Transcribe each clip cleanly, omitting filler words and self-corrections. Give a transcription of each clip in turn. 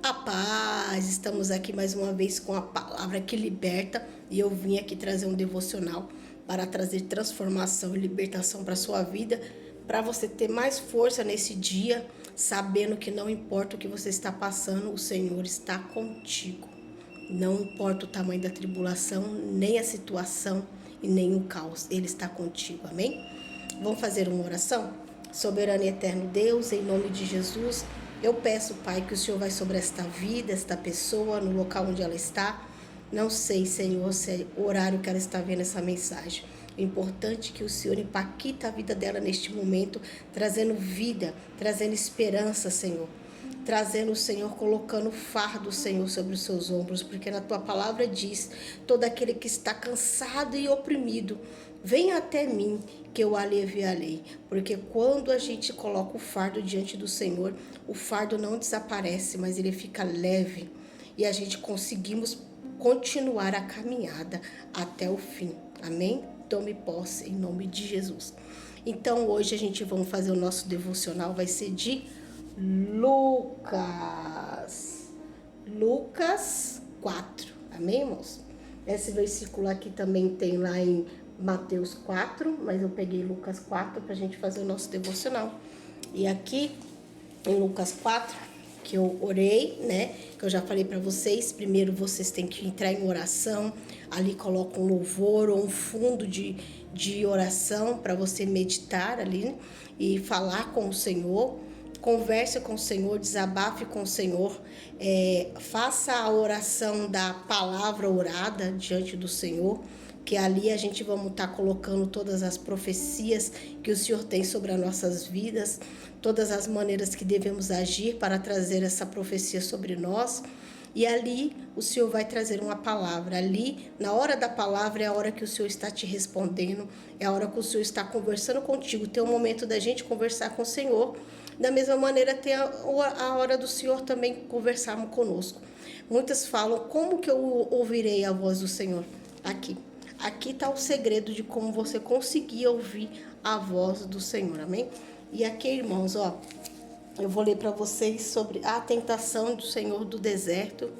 A paz, estamos aqui mais uma vez com a palavra que liberta e eu vim aqui trazer um devocional para trazer transformação e libertação para a sua vida, para você ter mais força nesse dia, sabendo que não importa o que você está passando, o Senhor está contigo. Não importa o tamanho da tribulação, nem a situação e nem o caos, Ele está contigo, amém? Vamos fazer uma oração? Soberano e eterno Deus, em nome de Jesus, eu peço, Pai, que o Senhor vai sobre esta vida, esta pessoa, no local onde ela está. Não sei, Senhor, se é o horário que ela está vendo essa mensagem. O importante é que o Senhor impacte a vida dela neste momento, trazendo vida, trazendo esperança, Senhor. Trazendo o Senhor, colocando o fardo, Senhor, sobre os seus ombros, porque na tua palavra diz: todo aquele que está cansado e oprimido, venha até mim, que eu aliviarei. Porque quando a gente coloca o fardo diante do Senhor, o fardo não desaparece, mas ele fica leve e a gente conseguimos continuar a caminhada até o fim. Amém? Tome posse em nome de Jesus. Então hoje a gente vamos fazer o nosso devocional, vai ser de Lucas 4, amém, irmãos? Esse versículo aqui também tem lá em Mateus 4, mas eu peguei Lucas 4 para a gente fazer o nosso devocional. E aqui em Lucas 4, que eu orei, né? Que eu já falei para vocês, primeiro vocês têm que entrar em oração, ali coloca um louvor ou um fundo de oração para você meditar ali e falar com o Senhor. Converse com o Senhor, desabafe com o Senhor, faça a oração da palavra orada diante do Senhor, que ali a gente vamos estar colocando todas as profecias que o Senhor tem sobre as nossas vidas, todas as maneiras que devemos agir para trazer essa profecia sobre nós. E ali o Senhor vai trazer uma palavra. Ali, na hora da palavra, é a hora que o Senhor está te respondendo, é a hora que o Senhor está conversando contigo. Tem um momento da gente conversar com o Senhor. Da mesma maneira, tem a hora do Senhor também conversar conosco. Muitas falam: como que eu ouvirei a voz do Senhor? Aqui está o segredo de como você conseguir ouvir a voz do Senhor, amém? E aqui, irmãos, ó, eu vou ler para vocês sobre a tentação do Senhor do deserto,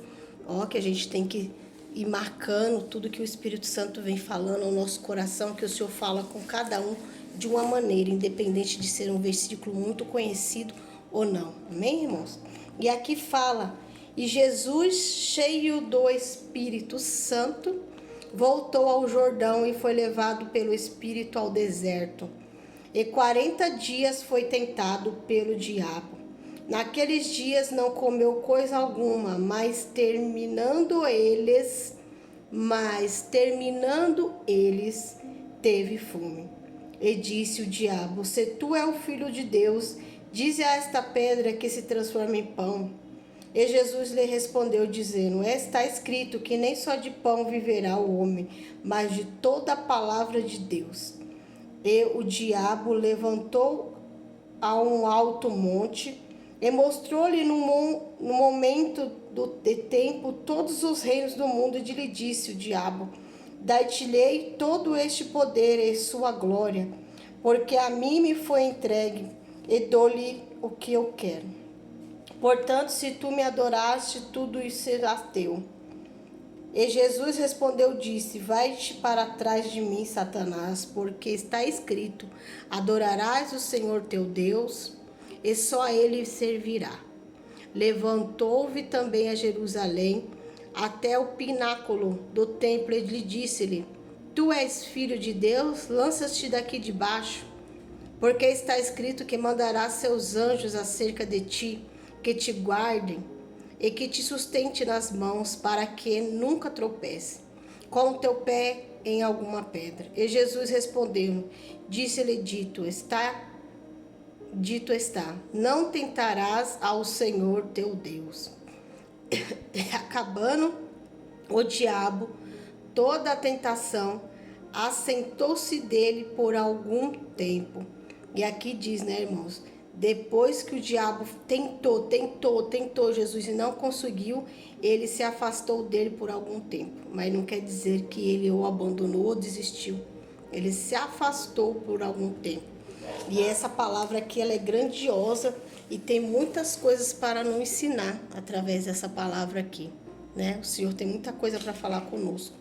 ó, que a gente tem que ir marcando tudo que o Espírito Santo vem falando ao nosso coração, que o Senhor fala com cada um de uma maneira, independente de ser um versículo muito conhecido ou não, amém, irmãos? E aqui fala: e Jesus, cheio do Espírito Santo, voltou ao Jordão e foi levado pelo Espírito ao deserto. E 40 dias foi tentado pelo diabo. Naqueles dias não comeu coisa alguma, mas terminando eles, teve fome. E disse o diabo: se tu é o filho de Deus, dize a esta pedra que se transforme em pão. E Jesus lhe respondeu, dizendo: está escrito que nem só de pão viverá o homem, mas de toda a palavra de Deus. E o diabo levantou a um alto monte e mostrou-lhe no momento de tempo todos os reinos do mundo, e lhe disse o diabo: dar-te-ei todo este poder e sua glória, porque a mim me foi entregue, e dou-lhe o que eu quero. Portanto, se tu me adoraste, tudo isso será teu. E Jesus respondeu, disse: vai-te para trás de mim, Satanás, porque está escrito: adorarás o Senhor teu Deus, e só a ele servirá. Levantou-se também a Jerusalém, até o pináculo do templo, e lhe disse-lhe: tu és filho de Deus, lança-te daqui de baixo, porque está escrito que mandará seus anjos acerca de ti, que te guardem e que te sustente nas mãos, para que nunca tropece com o teu pé em alguma pedra. E Jesus respondeu, disse-lhe: dito está, não tentarás ao Senhor teu Deus. Acabando o diabo toda a tentação, assentou-se dele por algum tempo. E aqui diz, né, irmãos, depois que o diabo tentou Jesus e não conseguiu, ele se afastou dele por algum tempo. Mas não quer dizer que ele o abandonou ou desistiu. Ele se afastou por algum tempo. E essa palavra aqui, ela é grandiosa, e tem muitas coisas para nos ensinar através dessa palavra aqui, né? O Senhor tem muita coisa para falar conosco.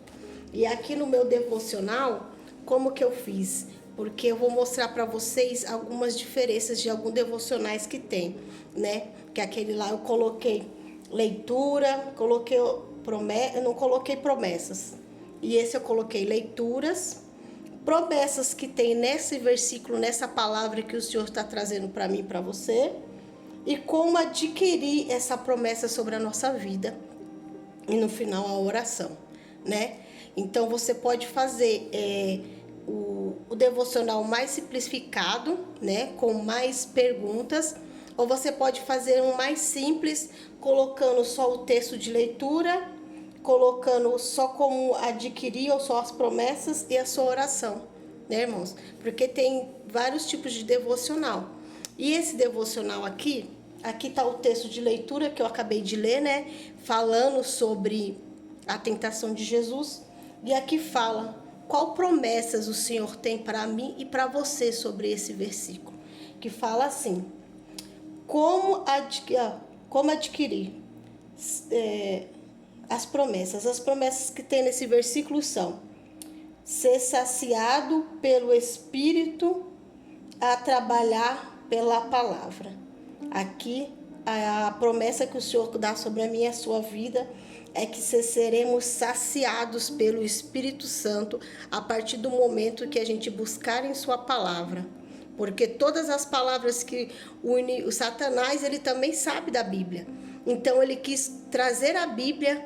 E aqui no meu devocional, como que eu fiz? Porque eu vou mostrar para vocês algumas diferenças de alguns devocionais que tem, né? Que aquele lá eu coloquei leitura, eu não coloquei promessas. E esse eu coloquei leituras, promessas que tem nesse versículo, nessa palavra que o Senhor está trazendo para mim e para você, e como adquirir essa promessa sobre a nossa vida, e no final a oração, né? Então você pode fazer o devocional mais simplificado, né? Com mais perguntas, ou você pode fazer um mais simples, colocando só o texto de leitura, colocando só como adquirir ou só as promessas e a sua oração, né, irmãos? Porque tem vários tipos de devocional. E esse devocional aqui tá o texto de leitura que eu acabei de ler, né? Falando sobre a tentação de Jesus. E aqui fala qual promessas o Senhor tem para mim e para você sobre esse versículo. Que fala assim: como adquirir as promessas. As promessas que tem nesse versículo são: ser saciado pelo Espírito a trabalhar pela palavra. Aqui, a promessa que o Senhor dá sobre a minha e a sua vida é que seremos saciados pelo Espírito Santo a partir do momento que a gente buscar em sua palavra. Porque todas as palavras que o Satanás, ele também sabe da Bíblia. Então, ele quis trazer a Bíblia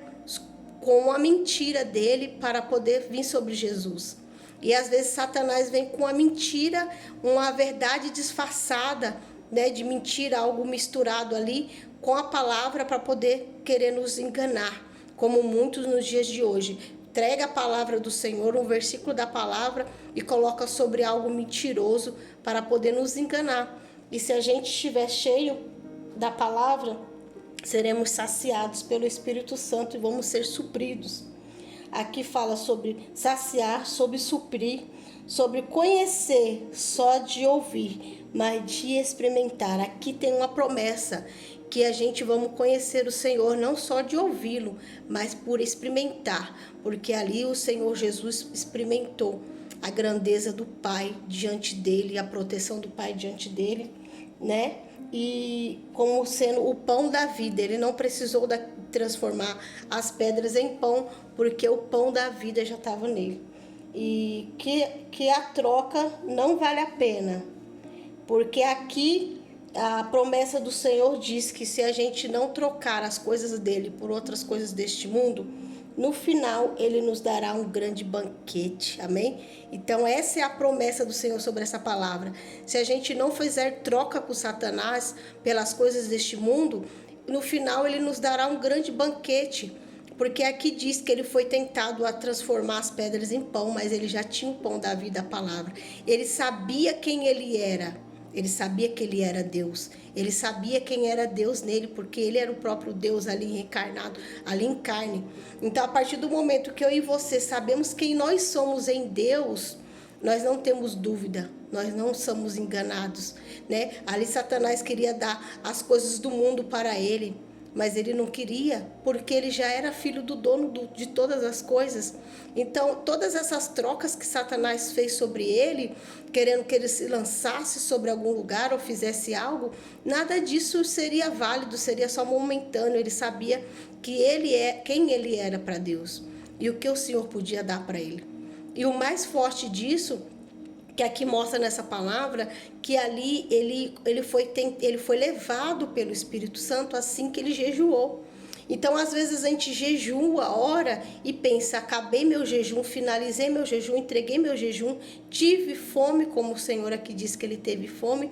com a mentira dele para poder vir sobre Jesus. E às vezes Satanás vem com a mentira, uma verdade disfarçada, né, de mentira, algo misturado ali com a palavra para poder querer nos enganar, como muitos nos dias de hoje. Entrega a palavra do Senhor, um versículo da palavra, e coloca sobre algo mentiroso para poder nos enganar. E se a gente estiver cheio da palavra, seremos saciados pelo Espírito Santo e vamos ser supridos. Aqui fala sobre saciar, sobre suprir, sobre conhecer só de ouvir, mas de experimentar. Aqui tem uma promessa que a gente vamos conhecer o Senhor não só de ouvi-lo, mas por experimentar, porque ali o Senhor Jesus experimentou a grandeza do Pai diante dele, a proteção do Pai diante dele, né? E como sendo o pão da vida, ele não precisou transformar as pedras em pão, porque o pão da vida já estava nele. E que a troca não vale a pena, porque aqui a promessa do Senhor diz que se a gente não trocar as coisas dele por outras coisas deste mundo, no final ele nos dará um grande banquete, amém? Então essa é a promessa do Senhor sobre essa palavra. Se a gente não fizer troca com Satanás pelas coisas deste mundo, no final ele nos dará um grande banquete. Porque aqui diz que ele foi tentado a transformar as pedras em pão, mas ele já tinha o pão da vida, a palavra. Ele sabia quem ele era. Ele sabia que ele era Deus. Ele sabia quem era Deus nele, porque ele era o próprio Deus ali reencarnado, ali em carne. Então, a partir do momento que eu e você sabemos quem nós somos em Deus, nós não temos dúvida, nós não somos enganados, né? Ali Satanás queria dar as coisas do mundo para ele, mas ele não queria, porque ele já era filho do dono de todas as coisas. Então, todas essas trocas que Satanás fez sobre ele, querendo que ele se lançasse sobre algum lugar ou fizesse algo, nada disso seria válido, seria só momentâneo. Ele sabia que quem ele era para Deus e o que o Senhor podia dar para ele. E o mais forte disso, que aqui mostra nessa palavra, que ali ele foi levado pelo Espírito Santo assim que ele jejuou. Então, às vezes a gente jejua, ora e pensa: acabei meu jejum, finalizei meu jejum, entreguei meu jejum, tive fome, como o Senhor aqui diz que ele teve fome,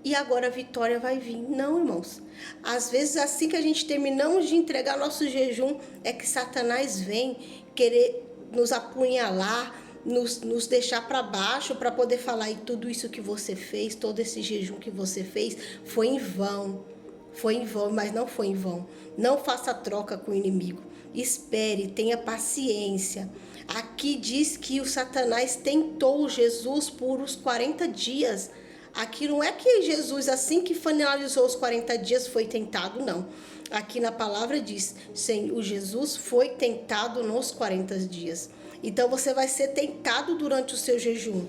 e agora a vitória vai vir. Não, irmãos. Às vezes, assim que a gente terminamos de entregar nosso jejum, é que Satanás vem querer nos apunhalar, nos deixar para baixo, para poder falar: e tudo isso que você fez, todo esse jejum que você fez, foi em vão. Foi em vão, mas não foi em vão. Não faça troca com o inimigo. Espere, tenha paciência. Aqui diz que o Satanás tentou Jesus por uns 40 dias, Aqui não é que Jesus, assim que finalizou os 40 dias, foi tentado, não. Aqui na palavra diz, o Jesus foi tentado nos 40 dias. Então você vai ser tentado durante o seu jejum.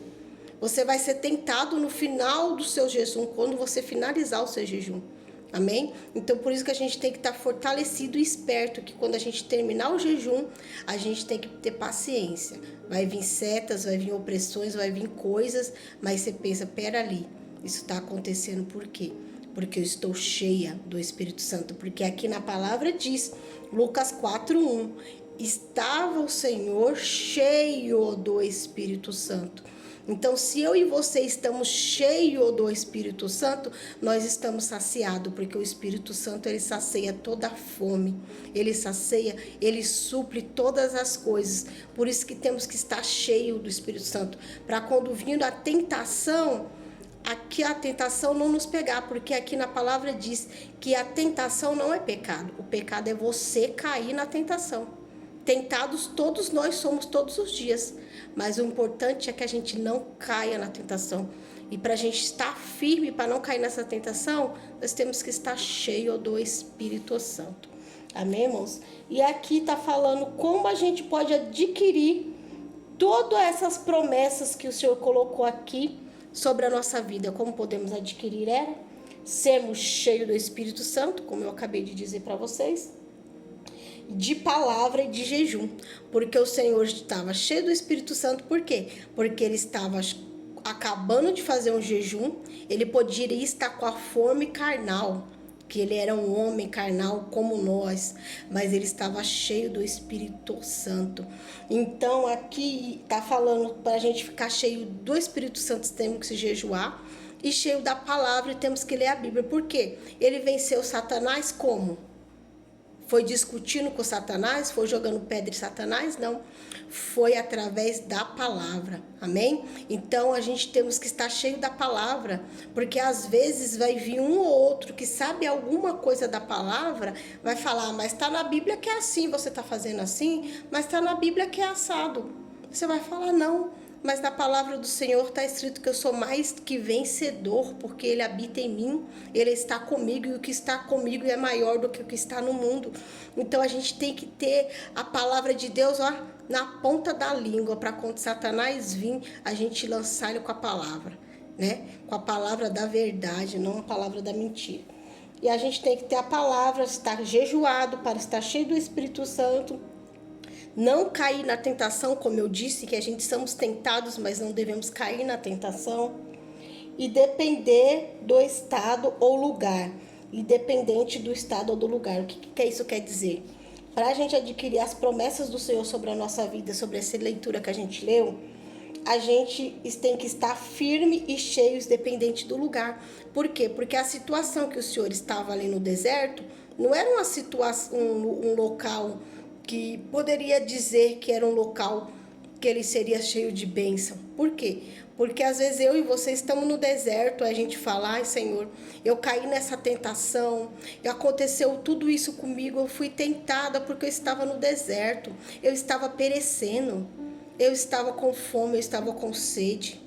Você vai ser tentado no final do seu jejum, quando você finalizar o seu jejum. Amém? Então, por isso que a gente tem que estar fortalecido e esperto, que quando a gente terminar o jejum, a gente tem que ter paciência. Vai vir setas, vai vir opressões, vai vir coisas, mas você pensa, pera ali, isso está acontecendo por quê? Porque eu estou cheia do Espírito Santo. Porque aqui na palavra diz, Lucas 4:1, estava o Senhor cheio do Espírito Santo. Então, se eu e você estamos cheios do Espírito Santo, nós estamos saciados, porque o Espírito Santo, ele sacia toda a fome, ele sacia, ele supre todas as coisas. Por isso que temos que estar cheio do Espírito Santo, para quando vindo a tentação, aqui a tentação não nos pegar, porque aqui na palavra diz que a tentação não é pecado, o pecado é você cair na tentação. Tentados todos nós somos todos os dias, mas o importante é que a gente não caia na tentação. E para a gente estar firme, para não cair nessa tentação, nós temos que estar cheio do Espírito Santo. Amém, irmãos? E aqui está falando como a gente pode adquirir todas essas promessas que o Senhor colocou aqui sobre a nossa vida. Como podemos adquirir ela? Sermos cheios do Espírito Santo, como eu acabei de dizer para vocês, de palavra e de jejum, porque o Senhor estava cheio do Espírito Santo. Por quê? Porque ele estava acabando de fazer um jejum, ele poderia estar com a fome carnal, que ele era um homem carnal como nós, mas ele estava cheio do Espírito Santo. Então aqui está falando para a gente ficar cheio do Espírito Santo, temos que se jejuar, e cheio da palavra, e temos que ler a Bíblia. Por quê? Ele venceu Satanás como? Foi discutindo com Satanás? Foi jogando pedra em Satanás? Não. Foi através da palavra. Amém? Então, a gente temos que estar cheio da palavra, porque às vezes vai vir um ou outro que sabe alguma coisa da palavra, vai falar, mas está na Bíblia que é assim, você está fazendo assim, mas está na Bíblia que é assado. Você vai falar, não. Mas na palavra do Senhor está escrito que eu sou mais que vencedor, porque Ele habita em mim, Ele está comigo, e o que está comigo é maior do que o que está no mundo. Então a gente tem que ter a palavra de Deus, ó, na ponta da língua, para quando Satanás vir, a gente lançar ele com a palavra, né? Com a palavra da verdade, não a palavra da mentira. E a gente tem que ter a palavra, estar jejuado para estar cheio do Espírito Santo, não cair na tentação, como eu disse, que a gente somos tentados, mas não devemos cair na tentação. E depender do estado ou lugar. Independente do estado ou do lugar. O que isso quer dizer? Para a gente adquirir as promessas do Senhor sobre a nossa vida, sobre essa leitura que a gente leu, a gente tem que estar firme e cheios, dependente do lugar. Por quê? Porque a situação que o Senhor estava ali no deserto não era uma situação, um local que poderia dizer que era um local que ele seria cheio de bênção. Por quê? Porque às vezes eu e você estamos no deserto, a gente fala, ai Senhor, eu caí nessa tentação, aconteceu tudo isso comigo, eu fui tentada porque eu estava no deserto, eu estava perecendo, eu estava com fome, eu estava com sede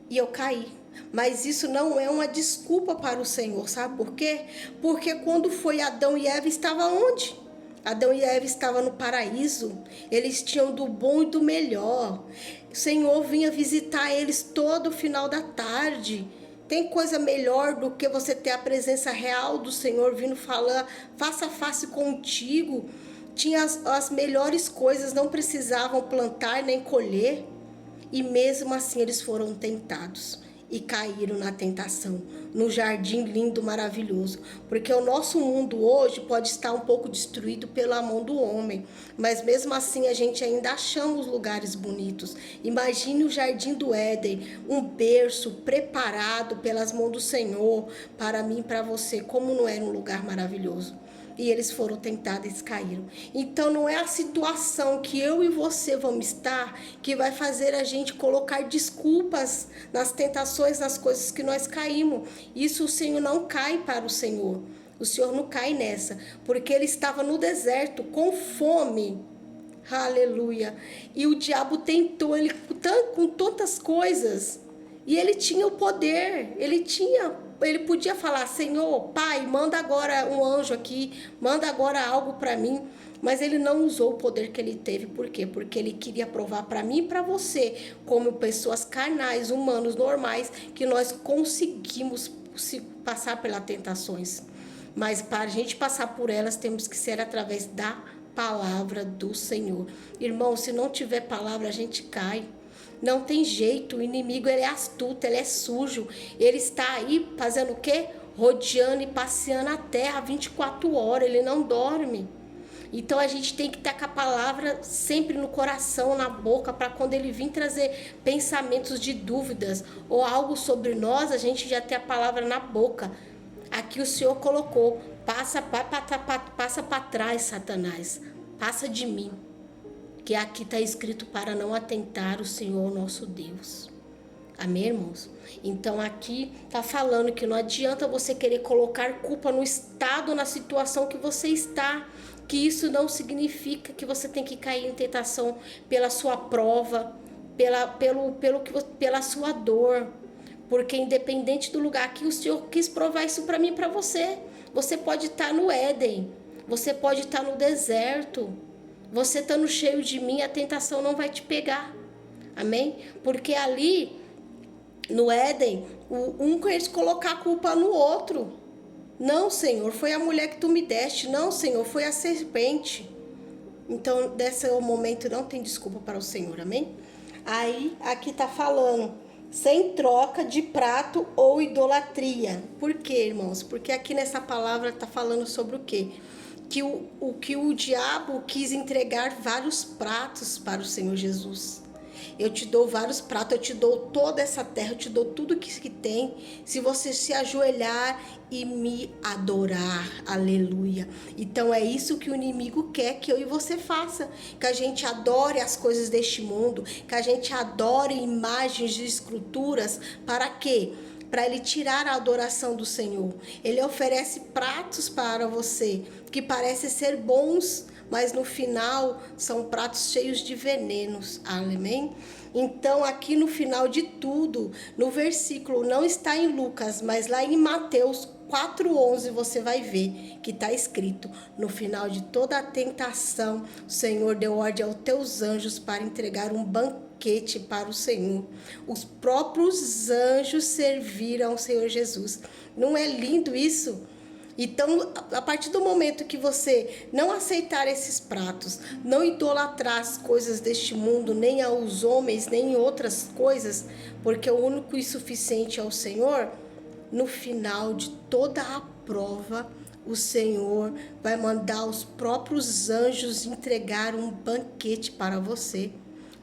e eu caí. Mas isso não é uma desculpa para o Senhor, sabe por quê? Porque quando foi Adão e Eva, estava onde? Adão e Eva estavam no paraíso, eles tinham do bom e do melhor. O Senhor vinha visitar eles todo final da tarde. Tem coisa melhor do que você ter a presença real do Senhor vindo falar face a face contigo. Tinha as melhores coisas, não precisavam plantar nem colher. E mesmo assim eles foram tentados e caíram na tentação, no jardim lindo, maravilhoso. Porque o nosso mundo hoje pode estar um pouco destruído pela mão do homem, mas mesmo assim a gente ainda achamos lugares bonitos. Imagine o jardim do Éden, um berço preparado pelas mãos do Senhor, para mim e para você, como não era um lugar maravilhoso. E eles foram tentados e caíram. Então não é a situação que eu e você vamos estar que vai fazer a gente colocar desculpas nas tentações, nas coisas que nós caímos. Isso o Senhor não cai para o Senhor. O Senhor não cai nessa, porque ele estava no deserto com fome. Aleluia. E o diabo tentou ele com tantas coisas. E ele tinha o poder, ele podia falar, Senhor, Pai, manda agora um anjo aqui, manda agora algo para mim. Mas ele não usou o poder que ele teve. Por quê? Porque ele queria provar para mim e para você, como pessoas carnais, humanos, normais, que nós conseguimos passar pelas tentações. Mas para a gente passar por elas, temos que ser através da palavra do Senhor. Irmão, se não tiver palavra, a gente cai. Não tem jeito, o inimigo ele é astuto, ele é sujo. Ele está aí fazendo o quê? Rodeando e passeando a terra 24 horas, ele não dorme. Então a gente tem que estar com a palavra sempre no coração, na boca, para quando ele vir trazer pensamentos de dúvidas ou algo sobre nós, a gente já ter a palavra na boca. Aqui o Senhor colocou, passa para trás, Satanás, passa de mim. Que aqui está escrito para não atentar o Senhor nosso Deus. Amém, irmãos? Então aqui está falando que não adianta você querer colocar culpa no estado, na situação que você está. Que isso não significa que você tem que cair em tentação pela sua prova, pela sua dor. Porque independente do lugar que o Senhor quis provar isso para mim e para você. Você pode estar no Éden, você pode estar no deserto. Você estando cheio de mim, a tentação não vai te pegar. Amém? Porque ali, no Éden, um quer colocar a culpa no outro. Não, Senhor, foi a mulher que tu me deste. Não, Senhor, foi a serpente. Então, nesse momento, não tem desculpa para o Senhor. Amém? Aí, aqui está falando, sem troca de prato ou idolatria. Por quê, irmãos? Porque aqui nessa palavra está falando sobre o quê? Que o diabo quis entregar vários pratos para o Senhor Jesus. Eu te dou vários pratos, eu te dou toda essa terra, eu te dou tudo que tem, se você se ajoelhar e me adorar, aleluia. Então é isso que o inimigo quer que eu e você faça, que a gente adore as coisas deste mundo, que a gente adore imagens de esculturas, para quê? Para ele tirar a adoração do Senhor. Ele oferece pratos para você, que parecem ser bons, mas no final são pratos cheios de venenos, amém? Então aqui no final de tudo, no versículo, não está em Lucas, mas lá em Mateus 4:11 você vai ver que está escrito, no final de toda a tentação, o Senhor deu ordem aos teus anjos para entregar um banquete para o Senhor. Os próprios anjos serviram ao Senhor Jesus. Não é lindo isso? Então, a partir do momento que você não aceitar esses pratos, não idolatrar as coisas deste mundo, nem aos homens, nem outras coisas, porque o único e suficiente é o Senhor, no final de toda a prova, o Senhor vai mandar os próprios anjos entregar um banquete para você.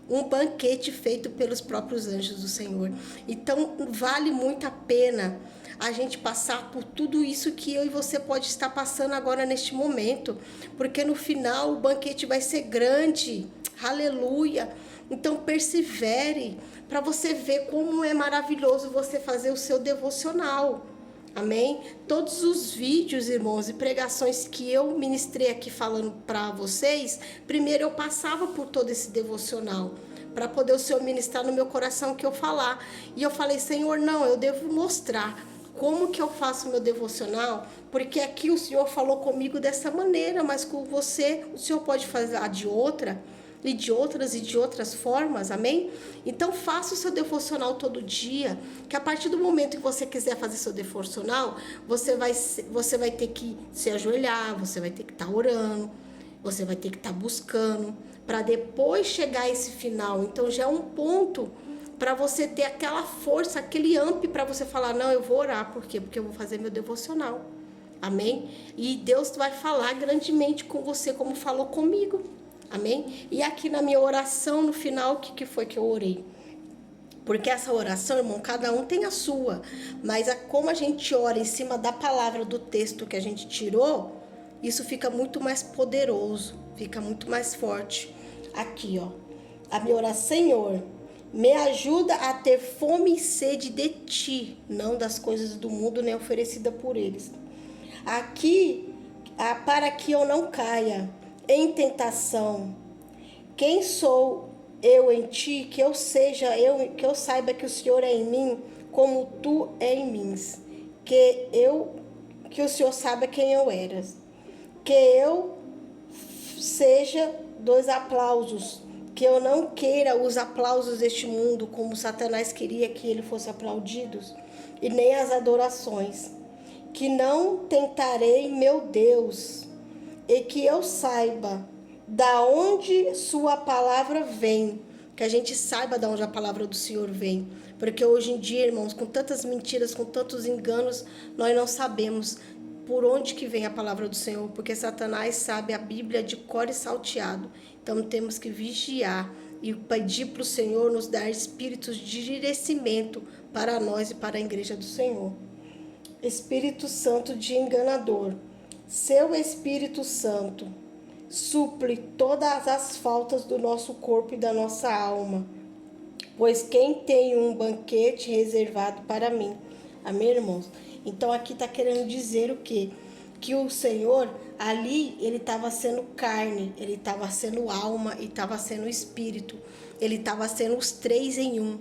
Um banquete feito pelos próprios anjos do Senhor. Então, vale muito a pena a gente passar por tudo isso que eu e você pode estar passando agora neste momento, porque no final o banquete vai ser grande, aleluia. Então persevere, para você ver como é maravilhoso você fazer o seu devocional, amém? Todos os vídeos, irmãos, e pregações que eu ministrei aqui falando para vocês, primeiro eu passava por todo esse devocional, para poder o Senhor ministrar no meu coração que eu falar, e eu falei, Senhor, não, eu devo mostrar como que eu faço o meu devocional, porque aqui o Senhor falou comigo dessa maneira, mas com você, o Senhor pode fazer de outra, e de outras formas, amém? Então faça o seu devocional todo dia, que a partir do momento que você quiser fazer seu devocional, você vai ter que se ajoelhar, você vai ter que estar orando, você vai ter que estar buscando, para depois chegar a esse final. Então já é um ponto para você ter aquela força, aquele amp para você falar, não, eu vou orar. Por quê? Porque eu vou fazer meu devocional. Amém? E Deus vai falar grandemente com você, como falou comigo. Amém? E aqui na minha oração, no final, o que foi que eu orei? Porque essa oração, irmão, cada um tem a sua. Mas como a gente ora em cima da palavra, do texto que a gente tirou, isso fica muito mais poderoso, fica muito mais forte. Aqui, ó. A minha oração, Senhor, me ajuda a ter fome e sede de ti, não das coisas do mundo, nem oferecida por eles. Aqui, para que eu não caia em tentação. Quem sou eu em ti, que eu saiba que o Senhor é em mim, como tu é em mim, que o Senhor saiba quem eu era, que eu seja dos aplausos, que eu não queira os aplausos deste mundo, como Satanás queria que ele fosse aplaudido, e nem as adorações, que não tentarei meu Deus, e que eu saiba da onde sua palavra vem, que a gente saiba da onde a palavra do Senhor vem, porque hoje em dia, irmãos, com tantas mentiras, com tantos enganos, nós não sabemos por onde que vem a palavra do Senhor, porque Satanás sabe a Bíblia de cor e salteado. Então temos que vigiar e pedir para o Senhor nos dar espíritos de direcionamento para nós e para a igreja do Senhor. Espírito Santo de enganador, seu Espírito Santo suple todas as faltas do nosso corpo e da nossa alma, pois quem tem um banquete reservado para mim. Amém, irmãos? Então aqui está querendo dizer o quê? Que o Senhor ali, ele estava sendo carne, ele estava sendo alma e estava sendo espírito. Ele estava sendo os três em um,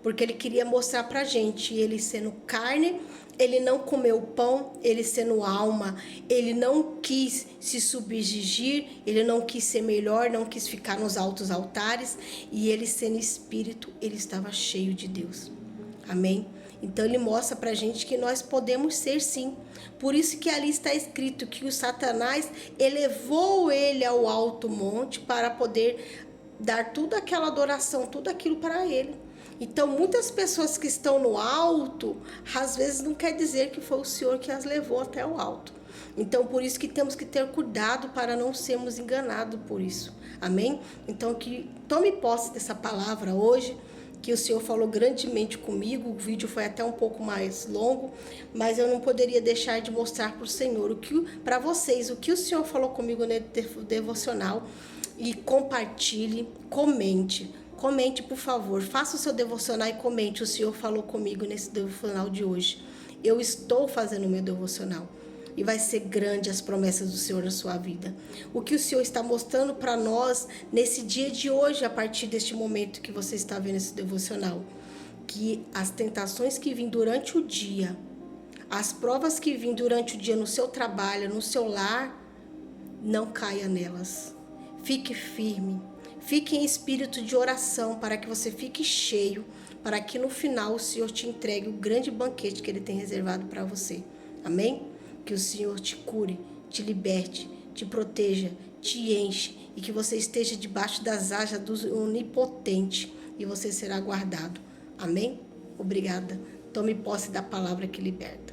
porque ele queria mostrar pra gente, ele sendo carne, ele não comeu pão, ele sendo alma, ele não quis se subjugir, ele não quis ser melhor, não quis ficar nos altos altares, e ele sendo espírito, ele estava cheio de Deus. Amém? Então ele mostra pra gente que nós podemos ser sim. Por isso que ali está escrito que o Satanás elevou ele ao alto monte para poder dar toda aquela adoração, tudo aquilo para ele. Então, muitas pessoas que estão no alto, às vezes não quer dizer que foi o Senhor que as levou até o alto. Então, por isso que temos que ter cuidado para não sermos enganados por isso. Amém? Então, que tome posse dessa palavra hoje, que o Senhor falou grandemente comigo. O vídeo foi até um pouco mais longo, mas eu não poderia deixar de mostrar para o Senhor, para vocês, o que o Senhor falou comigo no devocional. E compartilhe, comente. Comente, por favor. Faça o seu devocional e comente. O Senhor falou comigo nesse devocional de hoje. Eu estou fazendo o meu devocional. E vai ser grande as promessas do Senhor na sua vida. O que o Senhor está mostrando para nós nesse dia de hoje, a partir deste momento que você está vendo esse devocional. Que as tentações que vêm durante o dia, as provas que vêm durante o dia no seu trabalho, no seu lar, não caia nelas. Fique firme. Fique em espírito de oração para que você fique cheio, para que no final o Senhor te entregue o grande banquete que Ele tem reservado para você. Amém? Que o Senhor te cure, te liberte, te proteja, te enche e que você esteja debaixo das asas do Onipotente e você será guardado. Amém? Obrigada. Tome posse da palavra que liberta.